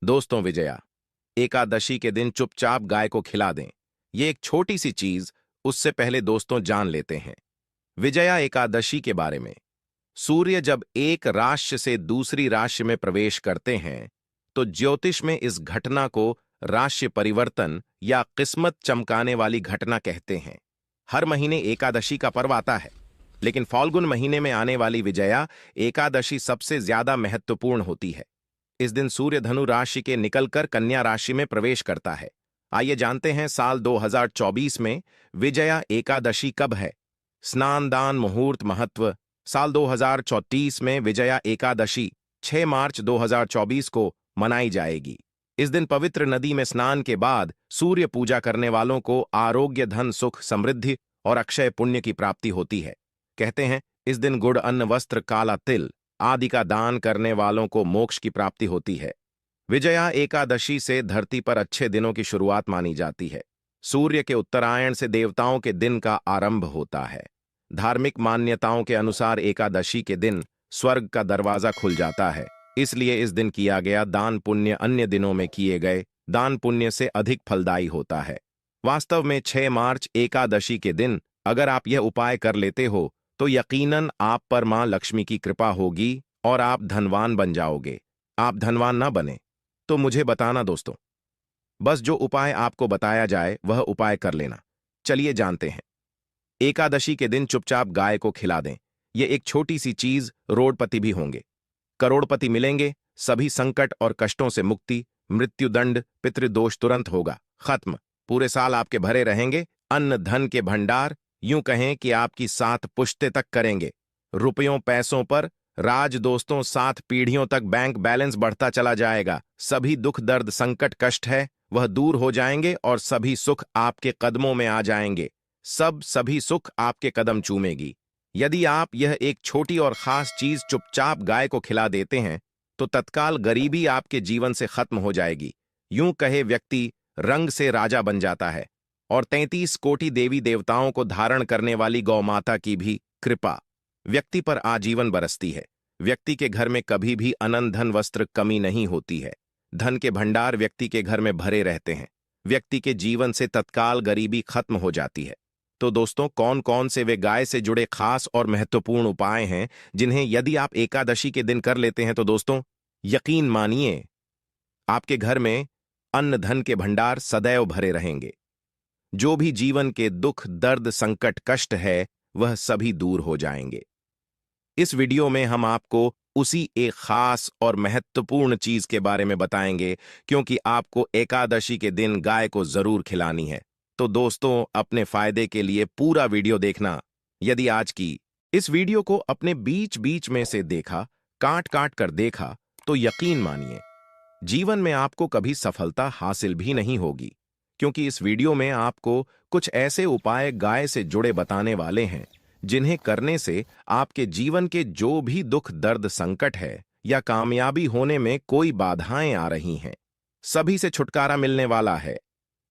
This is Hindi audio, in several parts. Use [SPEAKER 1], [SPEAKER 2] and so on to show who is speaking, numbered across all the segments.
[SPEAKER 1] दोस्तों, विजया एकादशी के दिन चुपचाप गाय को खिला दें। ये एक छोटी सी चीज, उससे पहले दोस्तों जान लेते हैं विजया एकादशी के बारे में। सूर्य जब एक राशि से दूसरी राशि में प्रवेश करते हैं तो ज्योतिष में इस घटना को राशि परिवर्तन या किस्मत चमकाने वाली घटना कहते हैं। हर महीने एकादशी का पर्व आता है, लेकिन फाल्गुन महीने में आने वाली विजया एकादशी सबसे ज्यादा महत्वपूर्ण होती है। इस दिन सूर्य धनु राशि के निकलकर कन्या राशि में प्रवेश करता है। आइए जानते हैं साल 2024 में विजया एकादशी कब है। स्नान दान मुहूर्त महत्व। साल 2034 में विजया एकादशी 6 मार्च 2024 को मनाई जाएगी। इस दिन पवित्र नदी में स्नान के बाद सूर्य पूजा करने वालों को आरोग्य, धन, सुख, समृद्धि और अक्षय पुण्य की प्राप्ति होती है। कहते हैं इस दिन गुड़, अन्न, वस्त्र, काला तिल आदि का दान करने वालों को मोक्ष की प्राप्ति होती है। विजया एकादशी से धरती पर अच्छे दिनों की शुरुआत मानी जाती है। सूर्य के उत्तरायण से देवताओं के दिन का आरंभ होता है। धार्मिक मान्यताओं के अनुसार एकादशी के दिन स्वर्ग का दरवाजा खुल जाता है, इसलिए इस दिन किया गया दान पुण्य अन्य दिनों में किए गए दान पुण्य से अधिक फलदायी होता है। वास्तव में 6 मार्च एकादशी के दिन अगर आप यह उपाय कर लेते हो तो यकीनन आप पर मां लक्ष्मी की कृपा होगी और आप धनवान बन जाओगे। आप धनवान ना बने तो मुझे बताना दोस्तों। बस जो उपाय आपको बताया जाए वह उपाय कर लेना। चलिए जानते हैं। एकादशी के दिन चुपचाप गाय को खिला दें। यह एक छोटी सी चीज, रोडपति भी होंगे, करोड़पति मिलेंगे, सभी संकट और कष्टों से मुक्ति, मृत्युदंड, पितृदोष तुरंत होगा खत्म। पूरे साल आपके भरे रहेंगे अन्न धन के भंडार। यूं कहें कि आपकी 7 पुश्ते तक करेंगे। रुपयों पैसों पर राज दोस्तों, 7 पीढ़ियों तक बैंक बैलेंस बढ़ता चला जाएगा। सभी दुख दर्द संकट कष्ट है वह दूर हो जाएंगे और सभी सुख आपके कदमों में आ जाएंगे। सभी सुख आपके कदम चूमेगी। यदि आप यह एक छोटी और खास चीज चुपचाप गाय को खिला देते हैं तो तत्काल गरीबी आपके जीवन से खत्म हो जाएगी। यूं कहे व्यक्ति रंग से राजा बन जाता है और 33 कोटि देवी देवताओं को धारण करने वाली गौ माता की भी कृपा व्यक्ति पर आजीवन बरसती है। व्यक्ति के घर में कभी भी अनंत धन वस्त्र कमी नहीं होती है। धन के भंडार व्यक्ति के घर में भरे रहते हैं। व्यक्ति के जीवन से तत्काल गरीबी खत्म हो जाती है। तो दोस्तों, कौन कौन से वे गाय से जुड़े खास और महत्वपूर्ण उपाय हैं जिन्हें यदि आप एकादशी के दिन कर लेते हैं तो दोस्तों यकीन मानिए आपके घर में अन्न धन के भंडार सदैव भरे रहेंगे। जो भी जीवन के दुख दर्द संकट कष्ट है वह सभी दूर हो जाएंगे। इस वीडियो में हम आपको उसी एक खास और महत्वपूर्ण चीज के बारे में बताएंगे, क्योंकि आपको एकादशी के दिन गाय को जरूर खिलानी है। तो दोस्तों, अपने फायदे के लिए पूरा वीडियो देखना। यदि आज की इस वीडियो को अपने बीच बीच में से देखा, काट काट कर देखा, तो यकीन मानिए जीवन में आपको कभी सफलता हासिल भी नहीं होगी, क्योंकि इस वीडियो में आपको कुछ ऐसे उपाय गाय से जुड़े बताने वाले हैं जिन्हें करने से आपके जीवन के जो भी दुख दर्द संकट है या कामयाबी होने में कोई बाधाएं आ रही हैं, सभी से छुटकारा मिलने वाला है।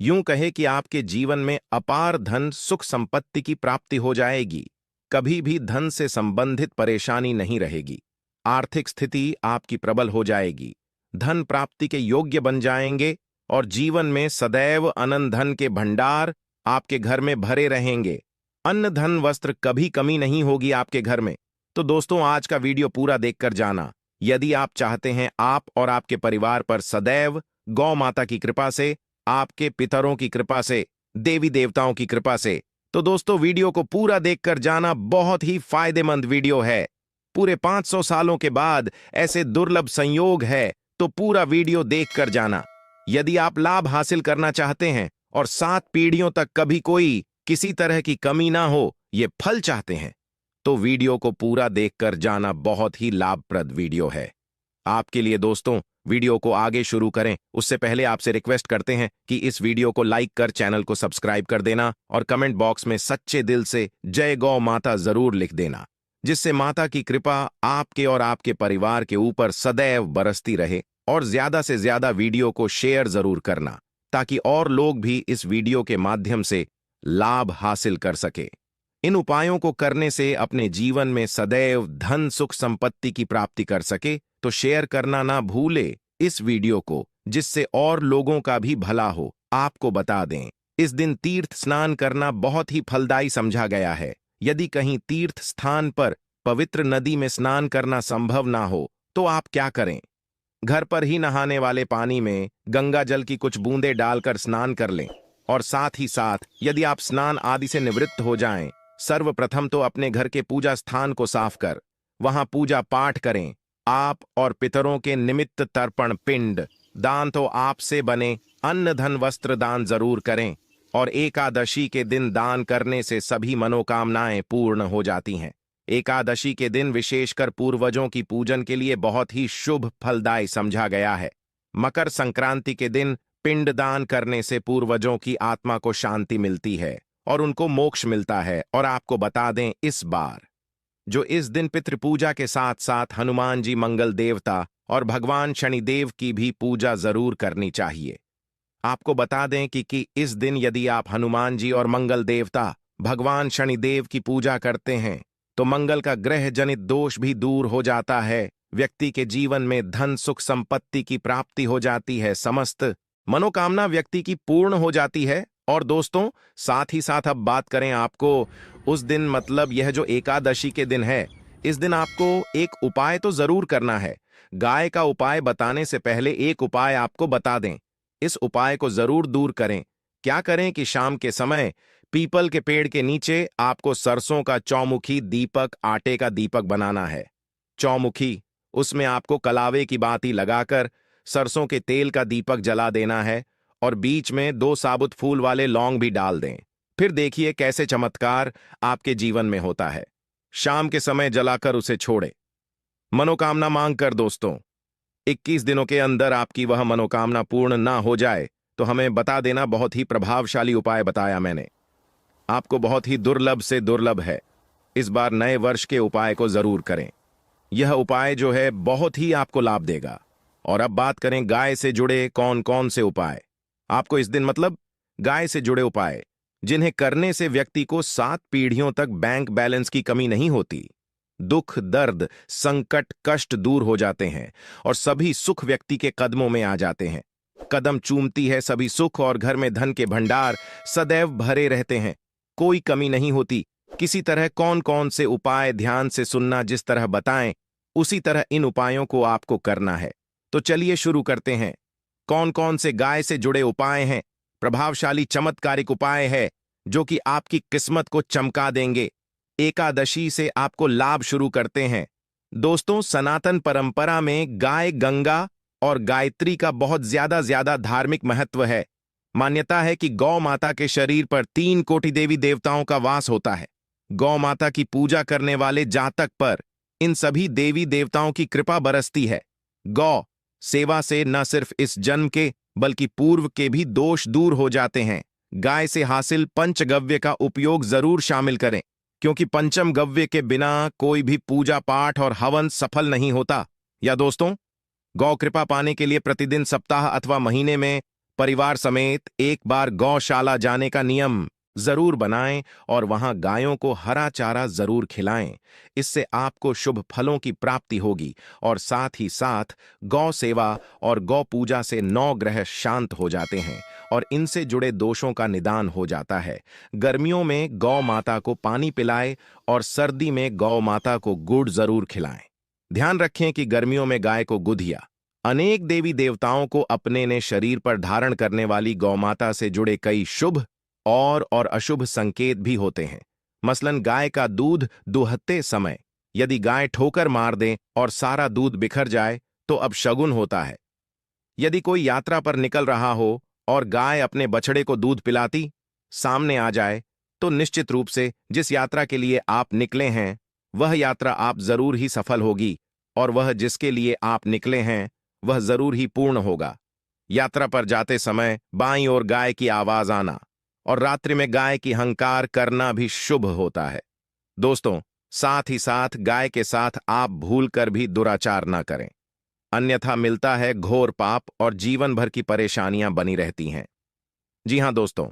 [SPEAKER 1] यूं कहे कि आपके जीवन में अपार धन सुख संपत्ति की प्राप्ति हो जाएगी। कभी भी धन से संबंधित परेशानी नहीं रहेगी। आर्थिक स्थिति आपकी प्रबल हो जाएगी। धन प्राप्ति के योग्य बन जाएंगे और जीवन में सदैव अनंत धन के भंडार आपके घर में भरे रहेंगे। अन्न धन वस्त्र कभी कमी नहीं होगी आपके घर में। तो दोस्तों, आज का वीडियो पूरा देखकर जाना। यदि आप चाहते हैं आप और आपके परिवार पर सदैव गौ माता की कृपा से, आपके पितरों की कृपा से, देवी देवताओं की कृपा से, तो दोस्तों वीडियो को पूरा देखकर जाना। बहुत ही फायदेमंद वीडियो है। पूरे 500 सालों के बाद ऐसे दुर्लभ संयोग है, तो पूरा वीडियो देखकर जाना। यदि आप लाभ हासिल करना चाहते हैं और 7 पीढ़ियों तक कभी कोई किसी तरह की कमी ना हो, ये फल चाहते हैं, तो वीडियो को पूरा देखकर जाना। बहुत ही लाभप्रद वीडियो है आपके लिए। दोस्तों, वीडियो को आगे शुरू करें उससे पहले आपसे रिक्वेस्ट करते हैं कि इस वीडियो को लाइक कर चैनल को सब्सक्राइब कर देना और कमेंट बॉक्स में सच्चे दिल से जय गौ माता जरूर लिख देना, जिससे माता की कृपा आपके और आपके परिवार के ऊपर सदैव बरसती रहे। और ज्यादा से ज्यादा वीडियो को शेयर जरूर करना, ताकि और लोग भी इस वीडियो के माध्यम से लाभ हासिल कर सके। इन उपायों को करने से अपने जीवन में सदैव धन सुख संपत्ति की प्राप्ति कर सके। तो शेयर करना ना भूले इस वीडियो को, जिससे और लोगों का भी भला हो। आपको बता दें, इस दिन तीर्थ स्नान करना बहुत ही फलदायी समझा गया है। यदि कहीं तीर्थ स्थान पर पवित्र नदी में स्नान करना संभव ना हो तो आप क्या करें? घर पर ही नहाने वाले पानी में गंगा जल की कुछ बूंदें डालकर स्नान कर लें। और साथ ही साथ यदि आप स्नान आदि से निवृत्त हो जाएं, सर्वप्रथम तो अपने घर के पूजा स्थान को साफ कर वहां पूजा पाठ करें। आप और पितरों के निमित्त तर्पण पिंड दान तो आपसे बने अन्न धन वस्त्र दान जरूर करें। और एकादशी के दिन दान करने से सभी मनोकामनाएं पूर्ण हो जाती हैं। एकादशी के दिन विशेषकर पूर्वजों की पूजन के लिए बहुत ही शुभ फलदायी समझा गया है। मकर संक्रांति के दिन पिंडदान करने से पूर्वजों की आत्मा को शांति मिलती है और उनको मोक्ष मिलता है। और आपको बता दें, इस बार जो इस दिन पितृपूजा के साथ साथ हनुमान जी मंगल देवता और भगवान शनिदेव की भी पूजा जरूर करनी चाहिए। आपको बता दें कि इस दिन यदि आप हनुमान जी और मंगल देवता भगवान शनिदेव की पूजा करते हैं तो मंगल का ग्रह जनित दोष भी दूर हो जाता है। व्यक्ति के जीवन में धन सुख संपत्ति की प्राप्ति हो जाती है। समस्त मनोकामना व्यक्ति की पूर्ण हो जाती है। और दोस्तों, साथ ही साथ अब बात करें आपको उस दिन, मतलब यह जो एकादशी के दिन है, इस दिन आपको एक उपाय तो जरूर करना है। गाय का उपाय बताने से पहले एक उपाय आपको बता दें। इस उपाय को जरूर दूर करें। क्या करें कि शाम के समय पीपल के पेड़ के नीचे आपको सरसों का चौमुखी दीपक, आटे का दीपक बनाना है। चौमुखी, उसमें आपको कलावे की बाती लगाकर सरसों के तेल का दीपक जला देना है और बीच में 2 साबुत फूल वाले लौंग भी डाल दें। फिर देखिए कैसे चमत्कार आपके जीवन में होता है। शाम के समय जलाकर उसे छोड़े, मनोकामना मांग कर। दोस्तों, 21 दिनों के अंदर आपकी वह मनोकामना पूर्ण ना हो जाए तो हमें बता देना। बहुत ही प्रभावशाली उपाय बताया मैंने आपको, बहुत ही दुर्लभ से दुर्लभ है। इस बार नए वर्ष के उपाय को जरूर करें। यह उपाय जो है बहुत ही आपको लाभ देगा। और अब बात करें गाय से जुड़े कौन कौन से उपाय आपको इस दिन, मतलब गाय से जुड़े उपाय जिन्हें करने से व्यक्ति को 7 पीढ़ियों तक बैंक बैलेंस की कमी नहीं होती। दुख दर्द संकट कष्ट दूर हो जाते हैं और सभी सुख व्यक्ति के कदमों में आ जाते हैं। कदम चूमती है सभी सुख और घर में धन के भंडार सदैव भरे रहते हैं, कोई कमी नहीं होती। किसी तरह कौन कौन से उपाय ध्यान से सुनना, जिस तरह बताएं उसी तरह इन उपायों को आपको करना है। तो चलिए शुरू करते हैं। कौन कौन से गाय से जुड़े उपाय हैं? प्रभावशाली चमत्कारिक उपाय है जो कि आपकी किस्मत को चमका देंगे। एकादशी से आपको लाभ शुरू करते हैं। दोस्तों, सनातन परंपरा में गाय गंगा और गायत्री का बहुत ज्यादा धार्मिक महत्व है। मान्यता है कि गौ माता के शरीर पर 3 कोटि देवी देवताओं का वास होता है। गौ माता की पूजा करने वाले जातक पर इन सभी देवी देवताओं की कृपा बरसती है। गौ सेवा से न सिर्फ इस जन्म के बल्कि पूर्व के भी दोष दूर हो जाते हैं। गाय से हासिल पंचगव्य का उपयोग जरूर शामिल करें, क्योंकि पंचम गव्य के बिना कोई भी पूजा पाठ और हवन सफल नहीं होता। या दोस्तों, गौ कृपा पाने के लिए प्रतिदिन, सप्ताह अथवा महीने में परिवार समेत एक बार गौशाला जाने का नियम जरूर बनाएं और वहां गायों को हरा चारा जरूर खिलाएं। इससे आपको शुभ फलों की प्राप्ति होगी और साथ ही साथ गौ सेवा और गौ पूजा से 9 ग्रह शांत हो जाते हैं और इनसे जुड़े दोषों का निदान हो जाता है। गर्मियों में गौ माता को पानी पिलाएं और सर्दी में गौ माता को गुड़ जरूर खिलाएं। ध्यान रखें कि गर्मियों में गाय को गुधिया। अनेक देवी देवताओं को अपने ने शरीर पर धारण करने वाली गौमाता से जुड़े कई शुभ और अशुभ संकेत भी होते हैं। मसलन गाय का दूध दुहते समय यदि गाय ठोकर मार दे और सारा दूध बिखर जाए तो अब शगुन होता है। यदि कोई यात्रा पर निकल रहा हो और गाय अपने बछड़े को दूध पिलाती सामने आ जाए तो निश्चित रूप से जिस यात्रा के लिए आप निकले हैं वह यात्रा आप जरूर ही सफल होगी और वह जिसके लिए आप निकले हैं वह जरूर ही पूर्ण होगा। यात्रा पर जाते समय बाईं ओर गाय की आवाज आना और रात्रि में गाय की हंकार करना भी शुभ होता है। दोस्तों, साथ ही साथ गाय के साथ आप भूलकर भी दुराचार ना करें, अन्यथा मिलता है घोर पाप और जीवन भर की परेशानियां बनी रहती हैं। जी हां दोस्तों,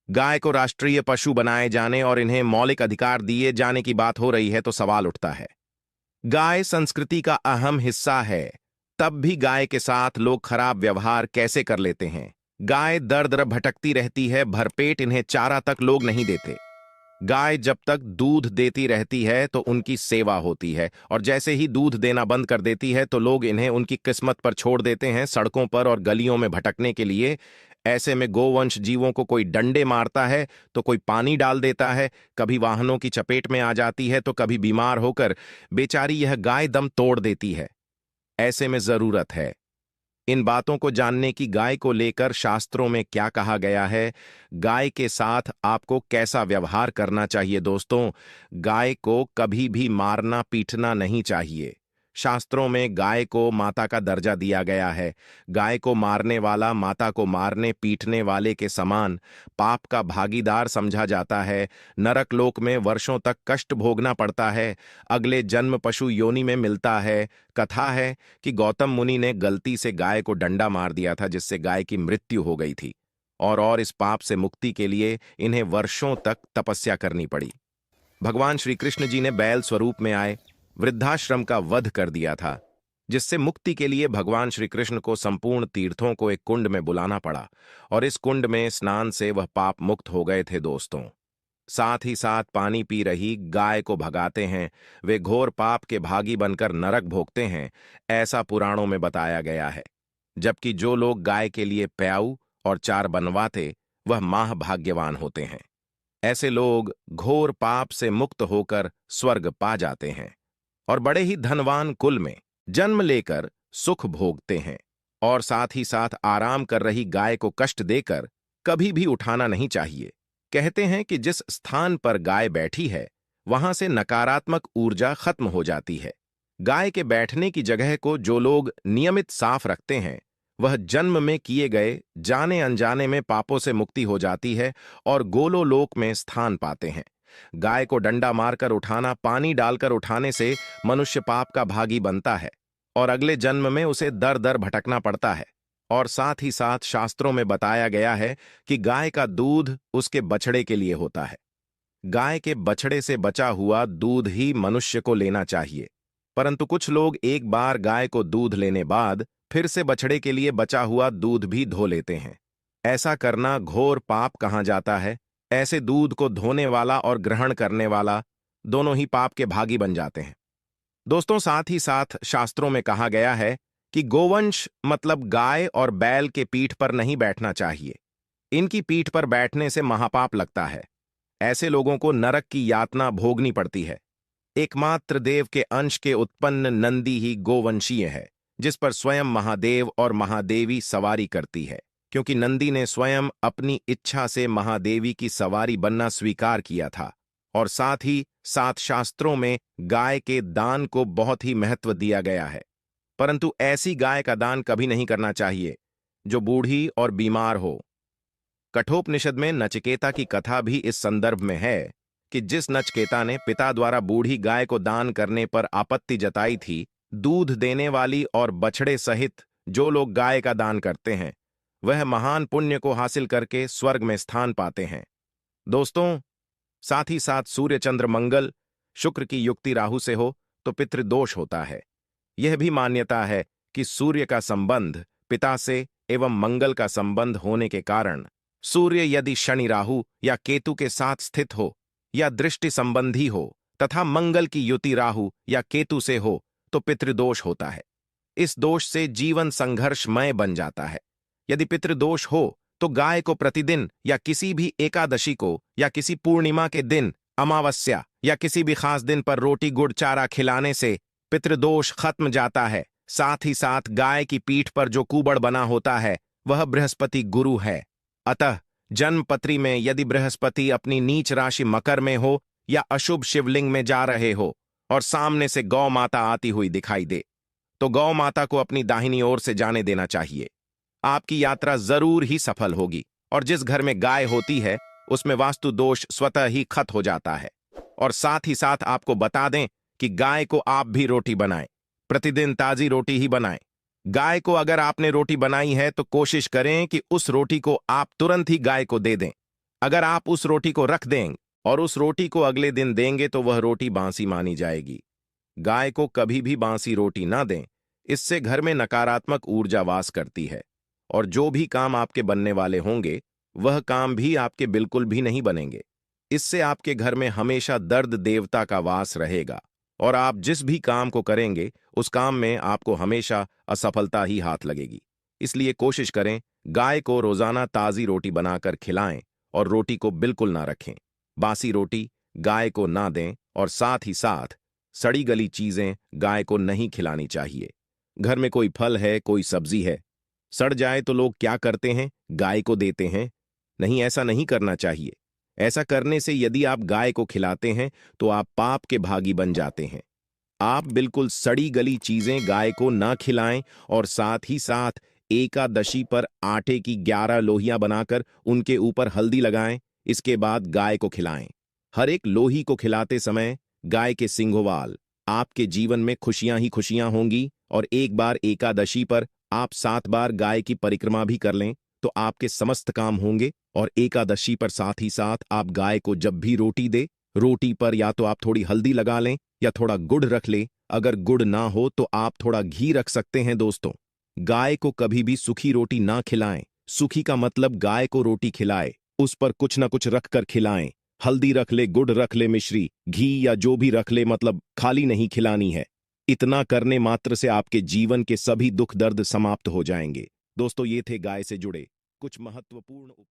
[SPEAKER 1] गाय को राष्ट्रीय पशु बनाए जाने और इन्हें मौलिक अधिकार दिए जाने की बात हो रही है तो सवाल उठता है, गाय संस्कृति का अहम हिस्सा है। तब भी गाय के साथ लोग खराब व्यवहार कैसे कर लेते हैं। गाय दर दर भटकती रहती है, भरपेट इन्हें चारा तक लोग नहीं देते। गाय जब तक दूध देती रहती है तो उनकी सेवा होती है, और जैसे ही दूध देना बंद कर देती है तो लोग इन्हें उनकी किस्मत पर छोड़ देते हैं, सड़कों पर और गलियों में भटकने के लिए। ऐसे में गोवंश जीवों को कोई डंडे मारता है तो कोई पानी डाल देता है, कभी वाहनों की चपेट में आ जाती है तो कभी बीमार होकर बेचारी यह गाय दम तोड़ देती है। ऐसे में जरूरत है इन बातों को जानने की, गाय को लेकर शास्त्रों में क्या कहा गया है, गाय के साथ आपको कैसा व्यवहार करना चाहिए। दोस्तों, गाय को कभी भी मारना पीटना नहीं चाहिए। शास्त्रों में गाय को माता का दर्जा दिया गया है। गाय को मारने वाला माता को मारने पीटने वाले के समान पाप का भागीदार समझा जाता है। नरक लोक में वर्षों तक कष्ट भोगना पड़ता है, अगले जन्म पशु योनि में मिलता है। कथा है कि गौतम मुनि ने गलती से गाय को डंडा मार दिया था, जिससे गाय की मृत्यु हो गई थी, और इस पाप से मुक्ति के लिए इन्हें वर्षों तक तपस्या करनी पड़ी। भगवान श्री कृष्ण जी ने बैल स्वरूप में आए वृद्धाश्रम का वध कर दिया था, जिससे मुक्ति के लिए भगवान श्री कृष्ण को संपूर्ण तीर्थों को एक कुंड में बुलाना पड़ा, और इस कुंड में स्नान से वह पाप मुक्त हो गए थे। दोस्तों, साथ ही साथ पानी पी रही गाय को भगाते हैं, वे घोर पाप के भागी बनकर नरक भोगते हैं, ऐसा पुराणों में बताया गया है। जबकि जो लोग गाय के लिए प्याऊ और चार बनवाते, वह महाभाग्यवान होते हैं। ऐसे लोग घोर पाप से मुक्त होकर स्वर्ग पा जाते हैं और बड़े ही धनवान कुल में जन्म लेकर सुख भोगते हैं। और साथ ही साथ आराम कर रही गाय को कष्ट देकर कभी भी उठाना नहीं चाहिए। कहते हैं कि जिस स्थान पर गाय बैठी है वहां से नकारात्मक ऊर्जा खत्म हो जाती है। गाय के बैठने की जगह को जो लोग नियमित साफ रखते हैं, वह जन्म में किए गए जाने अनजाने में पापों से मुक्ति हो जाती है और गोलोलोक में स्थान पाते हैं। गाय को डंडा मारकर उठाना, पानी डालकर उठाने से मनुष्य पाप का भागी बनता है और अगले जन्म में उसे दर दर भटकना पड़ता है। और साथ ही साथ शास्त्रों में बताया गया है कि गाय का दूध उसके बछड़े के लिए होता है। गाय के बछड़े से बचा हुआ दूध ही मनुष्य को लेना चाहिए, परंतु कुछ लोग एक बार गाय को दूध लेने बाद फिर से बछड़े के लिए बचा हुआ दूध भी धो लेते हैं। ऐसा करना घोर पाप कहा जाता है। ऐसे दूध को धोने वाला और ग्रहण करने वाला दोनों ही पाप के भागी बन जाते हैं। दोस्तों, साथ ही साथ शास्त्रों में कहा गया है कि गोवंश मतलब गाय और बैल के पीठ पर नहीं बैठना चाहिए। इनकी पीठ पर बैठने से महापाप लगता है। ऐसे लोगों को नरक की यातना भोगनी पड़ती है। एकमात्र देव के अंश के उत्पन्न नंदी ही गोवंशीय है, जिस पर स्वयं महादेव और महादेवी सवारी करती है, क्योंकि नंदी ने स्वयं अपनी इच्छा से महादेवी की सवारी बनना स्वीकार किया था। और साथ ही साथ शास्त्रों में गाय के दान को बहुत ही महत्व दिया गया है, परंतु ऐसी गाय का दान कभी नहीं करना चाहिए जो बूढ़ी और बीमार हो। कठोपनिषद में नचिकेता की कथा भी इस संदर्भ में है कि जिस नचिकेता ने पिता द्वारा बूढ़ी गाय को दान करने पर आपत्ति जताई थी, दूध देने वाली और बछड़े सहित जो लोग गाय का दान करते हैं, वह महान पुण्य को हासिल करके स्वर्ग में स्थान पाते हैं। दोस्तों, साथ ही साथ सूर्य चंद्र मंगल शुक्र की युक्ति राहु से हो तो पितृदोष होता है। यह भी मान्यता है कि सूर्य का संबंध पिता से एवं मंगल का संबंध होने के कारण सूर्य यदि शनि राहु या केतु के साथ स्थित हो या दृष्टि संबंधी हो तथा मंगल की युति राहु या केतु से हो तो पितृदोष होता है। इस दोष से जीवन संघर्षमय बन जाता है। यदि पितृदोष हो तो गाय को प्रतिदिन या किसी भी एकादशी को या किसी पूर्णिमा के दिन, अमावस्या या किसी भी खास दिन पर रोटी गुड़ चारा खिलाने से पितृदोष खत्म जाता है। साथ ही साथ गाय की पीठ पर जो कुबड़ बना होता है वह बृहस्पति गुरु है। अतः जन्मपत्री में यदि बृहस्पति अपनी नीच राशि मकर में हो या अशुभ शिवलिंग में जा रहे हो और सामने से गौ माता आती हुई दिखाई दे तो गौ माता को अपनी दाहिनी ओर से जाने देना चाहिए। आपकी यात्रा जरूर ही सफल होगी। और जिस घर में गाय होती है उसमें वास्तु दोष स्वतः ही खत्म हो जाता है। और साथ ही साथ आपको बता दें कि गाय को आप भी रोटी बनाएं, प्रतिदिन ताजी रोटी ही बनाएं। गाय को अगर आपने रोटी बनाई है तो कोशिश करें कि उस रोटी को आप तुरंत ही गाय को दे दें। अगर आप उस रोटी को रख दें और उस रोटी को अगले दिन देंगे तो वह रोटी बासी मानी जाएगी। गाय को कभी भी बासी रोटी ना दें, इससे घर में नकारात्मक ऊर्जा वास करती है और जो भी काम आपके बनने वाले होंगे वह काम भी आपके बिल्कुल भी नहीं बनेंगे। इससे आपके घर में हमेशा दर्द देवता का वास रहेगा और आप जिस भी काम को करेंगे उस काम में आपको हमेशा असफलता ही हाथ लगेगी। इसलिए कोशिश करें गाय को रोजाना ताज़ी रोटी बनाकर खिलाएं और रोटी को बिल्कुल ना रखें। बासी रोटी गाय को ना दें और साथ ही साथ सड़ी गली चीजें गाय को नहीं खिलानी चाहिए। घर में कोई फल है, कोई सब्जी है, सड़ जाए तो लोग क्या करते हैं, गाय को देते हैं। नहीं, ऐसा नहीं करना चाहिए। ऐसा करने से यदि आप गाय को खिलाते हैं तो आप पाप के भागी बन जाते हैं। आप बिल्कुल सड़ी गली चीजें गाय को ना खिलाएं और साथ ही साथ एकादशी पर आटे की 11 लोहियां बनाकर उनके ऊपर हल्दी लगाएं। इसके बाद गाय को खिलाएं। हर एक लोही को खिलाते समय गाय के सिंघोवाल आपके जीवन में खुशियां ही खुशियां होंगी। और एक बार एकादशी पर आप 7 बार गाय की परिक्रमा भी कर लें तो आपके समस्त काम होंगे। और एकादशी पर साथ ही साथ आप गाय को जब भी रोटी दे, रोटी पर या तो आप थोड़ी हल्दी लगा लें या थोड़ा गुड़ रख लें। अगर गुड़ ना हो तो आप थोड़ा घी रख सकते हैं। दोस्तों, गाय को कभी भी सूखी रोटी ना खिलाएं। सूखी का मतलब गाय को रोटी खिलाए, उस पर कुछ ना कुछ रख कर खिलाएं। हल्दी रख ले, गुड़ रख ले, मिश्री, घी या जो भी रख ले, मतलब खाली नहीं खिलानी है। इतना करने मात्र से आपके जीवन के सभी दुख दर्द समाप्त हो जाएंगे। दोस्तों, ये थे गाय से जुड़े कुछ महत्वपूर्ण उपाय।